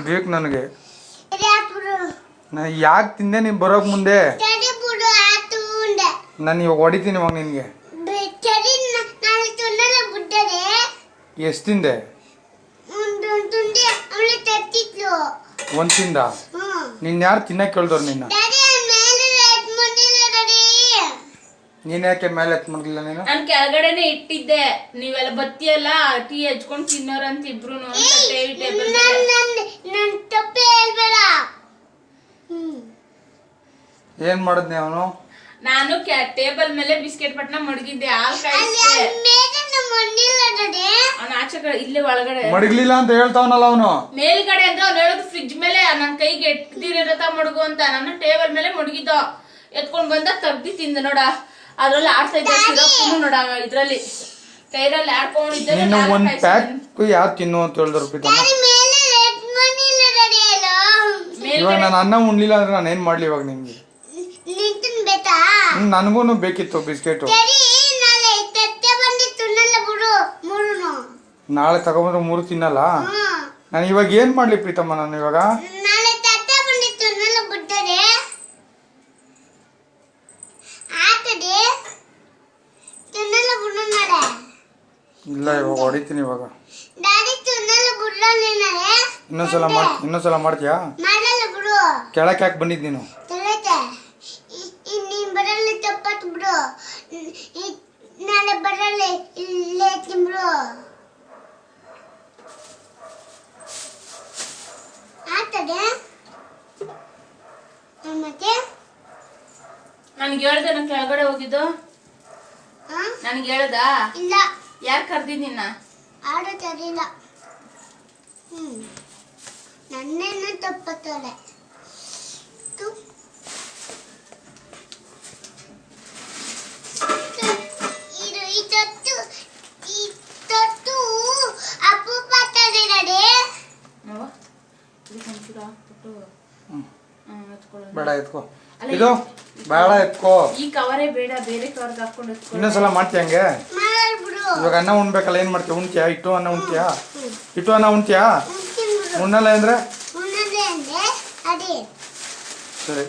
ಬೇಕು ನನಗೆ. ಯಾಕೆ ತಿಂದೆ ನೀನು ಬರೋಕ್ ಮುಂದೆ? ನಾನು ಇವಾಗ ಹೊಡಿತೀನಿ ಇವಾಗ ನಿನಗೆ. ಎಷ್ಟು ತಿಂದೆ? ಒಂದು ತಿಂದ? ನಿನ್ನ ಯಾರು ತಿನ್ನಕ್ಕೆ ಕೇಳ್ದವ್ರು ನಿನ್ನ? ನೀನ್ ಯಾಕೆ ಮೇಲೆ ಎತ್ ಮಾಡ್ಲಿಲ್ಲ ನೀನು? ನಾನು ಕೆಳಗಡೆನೆ ಇಟ್ಟಿದ್ದೆ, ನೀವೆಲ್ಲ ಬತ್ತಿಯಲ್ಲ ಟೀ ಹಚ್ಕೊಂಡು ತಿನ್ನೋರಂತ ಇಬ್ರು. ಏನ್ ಮಾಡದ್ನಿ ಅವನು? ನಾನು ಟೇಬಲ್ ಮೇಲೆ ಬಿಸ್ಕೆಟ್ ಪಟ್ನ ಮಡಗಿದ್ದೆ, ಹಾಲ್ ಕಾಯಿಸ್ದೆ. ಅವ್ನ ಆಚೆ ಕಡೆ ಇಲ್ಲೇ ಒಳಗಡೆ ಮಡಗ್ಲಿಲ್ಲ ಅಂತ ಹೇಳ್ತಾವನಲ್ಲ ಅವನು. ಮೇಲ್ಗಡೆ ಅಂದ್ರೆ ಅವ್ನು ಹೇಳೋದು ಫ್ರಿಡ್ಜ್ ಮೇಲೆ ನನ್ ಕೈಗೆ ಎಟ್ದಿರತ ಮಡಗು ಅಂತ. ನಾನು ಟೇಬಲ್ ಮೇಲೆ ಮಡಗಿದ್ದ, ಎತ್ಕೊಂಡ್ ಬಂದ ತಗ್ದಿ ತಿಂದ ನೋಡ. ಅದ್ರಲ್ಲಿ ಆಡ್ತಾ ಇದ್ದ ಸಿರಪ್ ನೋಡ, ಇದ್ರಲ್ಲಿ ಕೈರಲ್ಲಿ ಆಡ್ಕೊಂಡಿದ್ದೆ. ಒಂದ್ ಪ್ಯಾಕ್ ಯಾರು ತಿನ್ನು ಅಂತ ಹೇಳಿದ್ರು. ಇವಾಗ ನಾನು ಅನ್ನ ಉಣ್ಲಿಲ್ಲ ಅಂದ್ರೆ ನಾನು ಏನ್ ಮಾಡ್ಲಿ ಇವಾಗ ನಿಮ್ಗೆ? ನನಗೂ ಬೇಕಿತ್ತು ಬಿಸ್ಕೆಟ್. ನಾಳೆ ತಗೊಂಡ್ರೆ 3 ತಿನ್ನಲ್ಲ. ನಾನು ಇವಾಗ ಏನ್ ಮಾಡ್ಲಿ ಪ್ರೀತಮ್ಮ? ನಾನು ಇವಾಗ ಇಲ್ಲ, ಇವಾಗ ಹೊಡಿತೀನಿ. ಇವಾಗ ಇನ್ನೊಂದ್ಸಲ ಮಾಡ್ತೀಯಾ? ಕೆಳಕ್ಕೆ ಯಾಕೆ ಬಂದಿದ್ ನೀನು? ನನ್ಗೆ ಹೇಳ್ದೆ ನಾನು ಕೆಳಗಡೆ ಹೋಗಿದ್ದು? ನನ್ಗೆ ಹೇಳ್ದ? ಇಲ್ಲ. ಯಾರು ಕರ್ದಿದ್ ನಿನ್ನ? ಆಡೋ ತರಿಲ್ಲ. ನನ್ನೇನು ತಪ್ಪತ್ತಲೆ. ಬೇಡ ಎತ್ಕೋ. ಇದು ಬೇಡ ಎತ್ಕೋ. ಈ ಕವರೇ ಬೇಡ, ಬೇರೆ ಕವರ್ಗೆ ಹಾಕೊಂಡು ಇನ್ನೊಂದ್ಸಲ ಮಾಡ್ತೀಯ ಹಂಗೆ? ಇವಾಗ ಅನ್ನ ಉಣ್ಬೇಕಲ್ಲ, ಏನ್ ಮಾಡ್ತೀಯ? ಉಣ್ತೀಯಾ? ಇಟ್ಟು ಅನ್ನ ಉಣ್ತೀಯಾ? ಇಟ್ಟು ಅನ್ನ ಉಣ್ತೀಯಾ? ಉಣ್ಣಲ್ಲ ಅಂದ್ರೆ ಸರಿ.